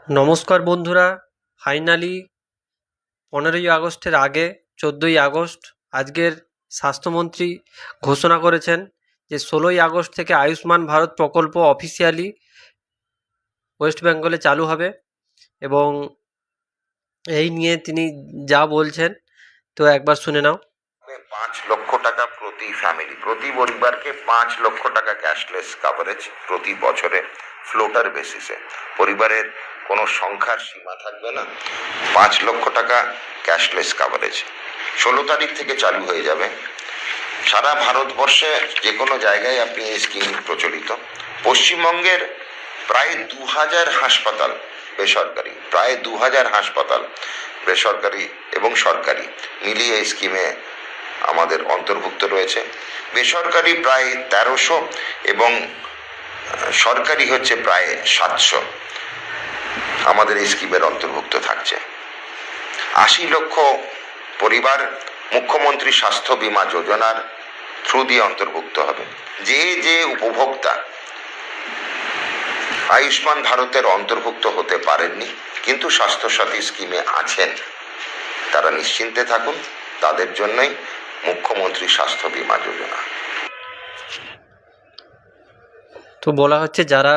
নমস্কার বন্ধুরা। ফাইনালি 15ই আগস্টের আগে 14ই আগস্ট আজকের স্বাস্থ্যমন্ত্রী ঘোষণা করেছেন যে 16ই আগস্ট থেকে আয়ুষ্মান ভারত প্রকল্প অফিসিয়ালি ওয়েস্ট বেঙ্গলে চালু হবে। এবং এই নিয়ে তিনি যা বলছেন তো একবার শুনে নাও। 5 লক্ষ টাকা প্রতি ফ্যামিলি, প্রতি পরিবারকে 5 লক্ষ টাকা ক্যাশলেস কাভারেজ প্রতি বছরে ফ্লোটার বেসিসে। পরিবারের কোনো সংখ্যার সীমা থাকবে না। 5 লক্ষ টাকা ক্যাশলেস কাভারেজ 16 তারিখ থেকে চালু হয়ে যাবে। সারা ভারতবর্ষে যে কোনো জায়গায় আপনি এই স্কিম প্রচলিত। পশ্চিমবঙ্গের প্রায় 2000 হাসপাতাল বেসরকারি, প্রায় 2000 হাসপাতাল বেসরকারি এবং সরকারি মিলিয়ে এই স্কিমে আমাদের অন্তর্ভুক্ত রয়েছে। বেসরকারি প্রায় 1300 এবং সরকারি হচ্ছে প্রায় 700 আমাদের এই স্কিমের অন্তর্ভুক্ত থাকছে। 80 লক্ষ পরিবার মুখ্যমন্ত্রী স্বাস্থ্য বীমা যোজনার থ্রু দিয়ে অন্তর্ভুক্ত হবে। যে যে উপভোক্তা আয়ুষ্মান ভারতের অন্তর্ভুক্ত হতে পারেননি কিন্তু স্বাস্থ্যসাথী স্কিমে আছেন, তারা নিশ্চিন্তে থাকুন, তাদের জন্যই মুখ্যমন্ত্রী স্বাস্থ্য বীমা যোজনা। তো বলা হচ্ছে যারা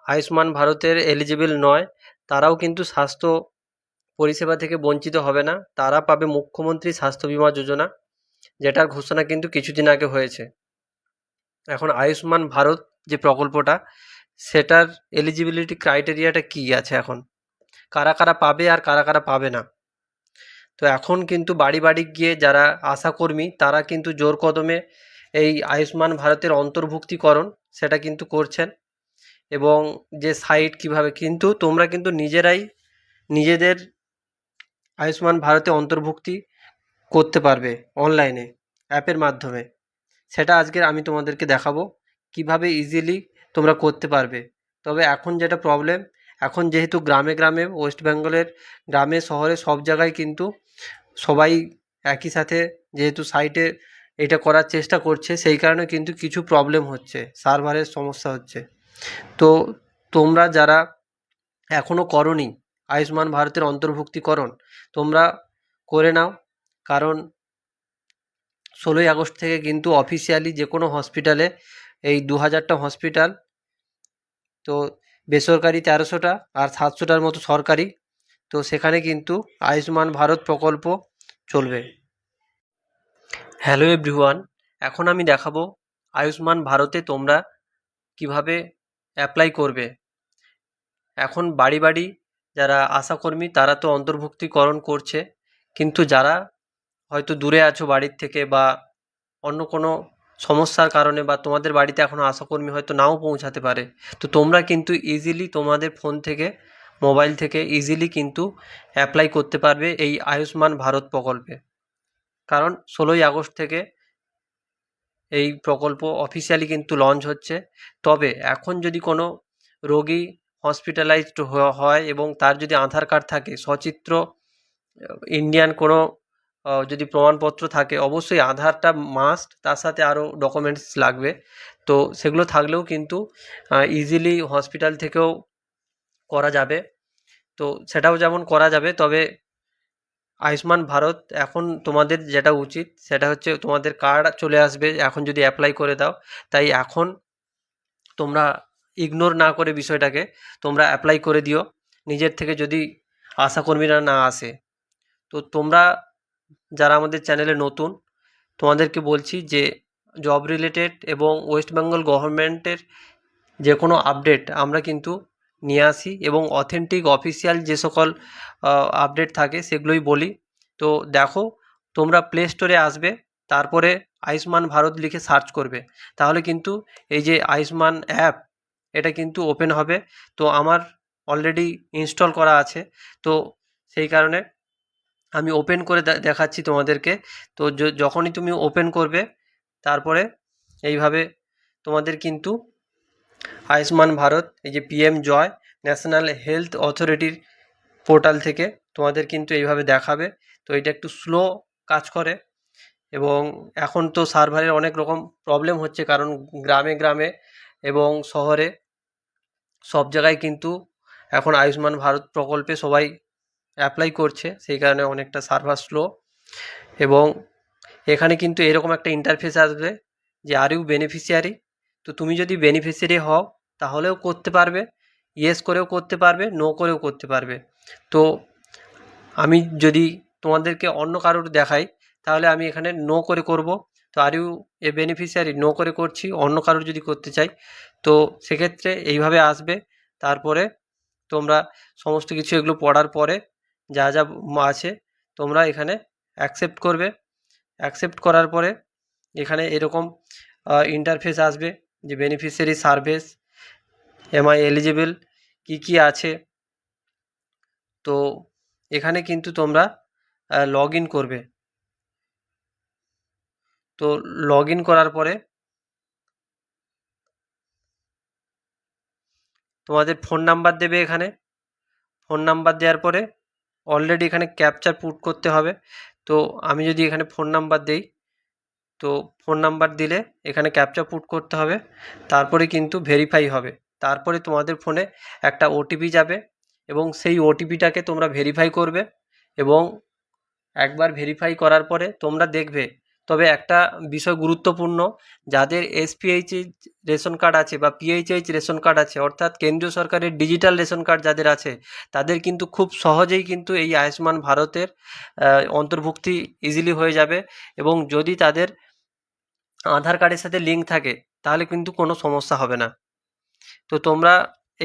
আয়ুষ্মান ভারতের এলিজিবল নয় তারাও কিন্তু স্বাস্থ্য পরিষেবা থেকে বঞ্চিত হবে না, তারা পাবে মুখ্যমন্ত্রী স্বাস্থ্য বীমা যোজনা, যেটার ঘোষণা কিন্তু কিছুদিন আগে হয়েছে। এখন আয়ুষ্মান ভারত যে প্রকল্পটা, সেটার এলিজিবিলিটি ক্রাইটেরিয়াটা কী আছে, এখন কারা কারা পাবে আর কারা কারা পাবে না। তো এখন কিন্তু বাড়ি বাড়ি গিয়ে যারা আশাকর্মী তারা কিন্তু জোর কদমে এই আয়ুষ্মান ভারতের অন্তর্ভুক্তিকরণ সেটা কিন্তু করছেন। এবং যে সাইট কিভাবে কিন্তু তোমরা কিন্তু নিজেরাই নিজেদের আয়ুষ্মান ভারতে অন্তর্ভুক্তি করতে পারবে অনলাইনে অ্যাপের মাধ্যমে। সেটা আজকের আমি তোমাদেরকে দেখাবো কিভাবে ইজিলি তোমরা করতে পারবে। তবে এখন যেটা প্রবলেম, এখন যেহেতু গ্রামে গ্রামে ওয়েস্ট বেঙ্গলের গ্রামে শহরে সব জায়গায় কিন্তু সবাই একই সাথে যেহেতু সাইটে এটা করার চেষ্টা করছে, সেই কারণে কিন্তু কিছু প্রবলেম হচ্ছে, সার্ভারের সমস্যা হচ্ছে। তো তোমরা যারা এখনও করোনি আয়ুষ্মান ভারতের অন্তর্ভুক্তিকরণ, তোমরা করে নাও। কারণ 16ই আগস্ট থেকে কিন্তু অফিসিয়ালি যে কোনো হসপিটালে এই 2000টা হসপিটাল, তো বেসরকারি 1300টা আর 700টার মতো সরকারি, তো সেখানে কিন্তু আয়ুষ্মান ভারত প্রকল্প চলবে। হ্যালো এভরিওয়ান, এখন আমি দেখাবো আয়ুষ্মান ভারতে তোমরা কিভাবে অ্যাপ্লাই করবে। এখন বাড়ি বাড়ি যারা আশাকর্মী তারা তো অন্তর্ভুক্তিকরণ করছে, কিন্তু যারা হয়তো দূরে আছো বাড়ির থেকে বা অন্য কোনো সমস্যার কারণে বা তোমাদের বাড়িতে এখনও আশাকর্মী হয়তো নাও পৌঁছাতে পারে, তো তোমরা কিন্তু ইজিলি তোমাদের ফোন থেকে মোবাইল থেকে ইজিলি কিন্তু অ্যাপ্লাই করতে পারবে এই আয়ুষ্মান ভারত প্রকল্পে। কারণ 16ই আগস্ট থেকে এই প্রকল্প অফিসিয়ালি কিন্তু লঞ্চ হচ্ছে। তবে এখন যদি কোনো রোগী হসপিটালাইজড হয় এবং তার যদি আধার কার্ড থাকে, সচিত্র ইন্ডিয়ান কোনো যদি প্রমাণপত্র থাকে, অবশ্যই আধারটা মাস্ট, তার সাথে আরও ডকুমেন্টস লাগবে। তো সেগুলো থাকলেও কিন্তু ইজিলি হসপিটাল থেকেও করা যাবে। তো সেটাও যেমন করা যাবে, তবে আয়ুষ্মান ভারত এখন তোমাদের যেটা উচিত সেটা হচ্ছে তোমাদের কার্ড চলে আসবে এখন যদি অ্যাপ্লাই করে দাও। তাই এখন তোমরা ইগনোর না করে বিষয়টাকে তোমরা অ্যাপ্লাই করে দিও নিজের থেকে, যদি আশাকর্মীরা না আসে। তো তোমরা যারা আমাদের চ্যানেলে নতুন, তোমাদেরকে বলছি যে জব রিলেটেড এবং ওয়েস্ট বেঙ্গল গভর্নমেন্টের যে কোনো আপডেট আমরা কিন্তু নিয়ে আসি এবং অথেন্টিক অফিসিয়াল যে সকল আপডেট থাকে সেগুলোই বলি। তো দেখো, তোমরা প্লে স্টোরে আসবে, তারপরে আয়ুষ্মান ভারত লিখে সার্চ করবে, তাহলে কিন্তু এই যে আয়ুষ্মান অ্যাপ এটা কিন্তু ওপেন হবে। তো আমার অলরেডি ইনস্টল করা আছে, তো সেই কারণে আমি ওপেন করে দেখাচ্ছি তোমাদেরকে। তো যখনই তুমি ওপেন করবে, তারপরে এইভাবে তোমাদের কিন্তু আয়ুষ্মান ভারত এই যে পিএম জয় ন্যাশনাল হেলথ অথরিটির পোর্টাল থেকে তোমাদের কিন্তু এইভাবে দেখাবে। তো এটা একটু স্লো কাজ করে এবং এখন তো সার্ভারের অনেক রকম প্রবলেম হচ্ছে, কারণ গ্রামে গ্রামে এবং শহরে সব জায়গায় কিন্তু এখন আয়ুষ্মান ভারত প্রকল্পে সবাই অ্যাপ্লাই করছে, সেই কারণে অনেকটা সার্ভার স্লো। এবং এখানে কিন্তু এরকম একটা ইন্টারফেস আসবে যে আর ইউ বেনিফিশিয়ারি। তো তুমি যদি বেনিফিশিয়ারি হও তাহলেও করতে পারবে, ইয়েস করেও করতে পারবে, নো করেও করতে পারবে। তো আমি যদি তোমাদেরকে অন্য কারোর দেখাই তাহলে আমি এখানে নো করে করব। তো আর ইউ এ বেনিফিশিয়ারি, নো করে করছি। অন্য কারোর যদি করতে চাই তো সেক্ষেত্রে এইভাবে আসবে। তারপরে তোমরা সমস্ত কিছু এগুলো পড়ার পরে যা যা আছে তোমরা এখানে অ্যাকসেপ্ট করবে। অ্যাকসেপ্ট করার পরে এখানে এরকম ইন্টারফেস আসবে যে বেনিফিশিয়ারি সার্ভিস, এমআই এলিজিবল, কি আছে। তো এখানে কিন্তু তোমরা লগ ইন করবে। তো লগ ইন করার পরে তোমাদের ফোন নাম্বার দেবে। এখানে ফোন নাম্বার দেওয়ার পরে অলরেডি এখানে ক্যাপচা পুট করতে হবে। তো আমি যদি এখানে ফোন নাম্বার দিই, তো ফোন নাম্বার দিলে এখানে ক্যাপচা পুট করতে হবে, তারপরে কিন্তু ভেরিফাই হবে। তারপরে তোমাদের ফোনে একটা ওটিপি যাবে এবং সেই ওটিপিটাকে তোমরা ভেরিফাই করবে। এবং একবার ভেরিফাই করার পরে তোমরা দেখবে, তবে একটা বিষয় গুরুত্বপূর্ণ, যাদের এসপিএইচএইচ রেশন কার্ড আছে বা পিএইচএইচ রেশন কার্ড আছে, অর্থাৎ কেন্দ্রীয় সরকারের ডিজিটাল রেশন কার্ড যাদের আছে, তাদের কিন্তু খুব সহজেই কিন্তু এই আয়ুষ্মান ভারতের অন্তর্ভুক্তি ইজিলি হয়ে যাবে। এবং যদি তাদের আধার কার্ডের সাথে লিঙ্ক থাকে তাহলে কিন্তু কোনো সমস্যা হবে না। তো তোমরা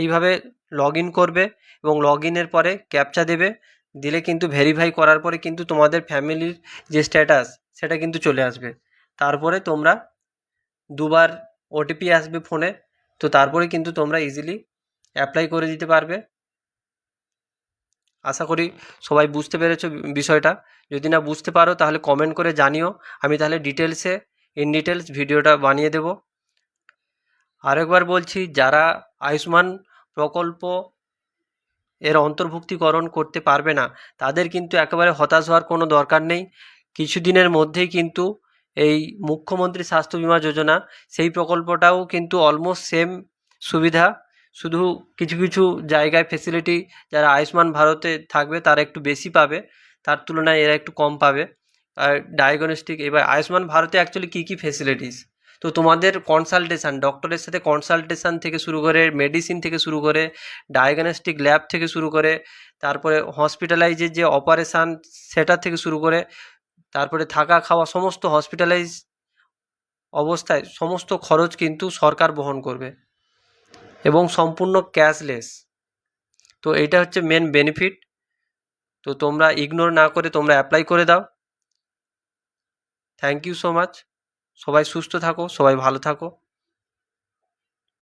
এইভাবে লগ ইন করবে এবং লগ ইনের পরে ক্যাপচা দেবে। দিলে কিন্তু ভেরিফাই করার পরে কিন্তু তোমাদের ফ্যামিলির যে স্ট্যাটাস সেটা কিন্তু চলে আসবে। তারপরে তোমরা দুবার ওটিপি আসবে ফোনে। তো তারপরে কিন্তু তোমরা ইজিলি অ্যাপ্লাই করে দিতে পারবে। আশা করি সবাই বুঝতে পেরেছো বিষয়টা। যদি না বুঝতে পারো তাহলে কমেন্ট করে জানিও, আমি তাহলে ইন ডিটেলস ভিডিওটা বানিয়ে দেব। আরেকবার বলছি, যারা আয়ুষ্মান প্রকল্প এর অন্তর্ভুক্তিকরণ করতে পারবে না তাদের কিন্তু একেবারে হতাশ হওয়ার কোনো দরকার নেই। কিছুদিনের মধ্যেই কিন্তু এই মুখ্যমন্ত্রী স্বাস্থ্য বিমা যোজনা, সেই প্রকল্পটাও কিন্তু অলমোস্ট সেম সুবিধা, শুধু কিছু কিছু জায়গায় ফেসিলিটি যারা আয়ুষ্মান ভারতে থাকবে তারা একটু বেশি পাবে, তার তুলনায় এরা একটু কম পাবে। আর ডায়াগনস্টিক, এবার আয়ুষ্মান ভারতে অ্যাকচুয়ালি কী কী ফেসিলিটিস, তো তোমাদের কনসালটেশন, ডক্টরের সাথে কনসালটেশন থেকে শুরু করে, মেডিসিন থেকে শুরু করে, ডায়াগনস্টিক ল্যাব থেকে শুরু করে, তারপরে হসপিটালাইজের যে অপারেশান সেটা থেকে শুরু করে, তারপরে থাকা খাওয়া, সমস্ত হসপিটালাইজ অবস্থায় সমস্ত খরচ কিন্তু সরকার বহন করবে এবং সম্পূর্ণ ক্যাশলেস। তো এইটা হচ্ছে মেন বেনিফিট। তো তোমরা ইগনোর না করে তোমরা অ্যাপ্লাই করে দাও। Thank you so much. সবাই সুস্থ থাকো, সবাই ভালো থাকো।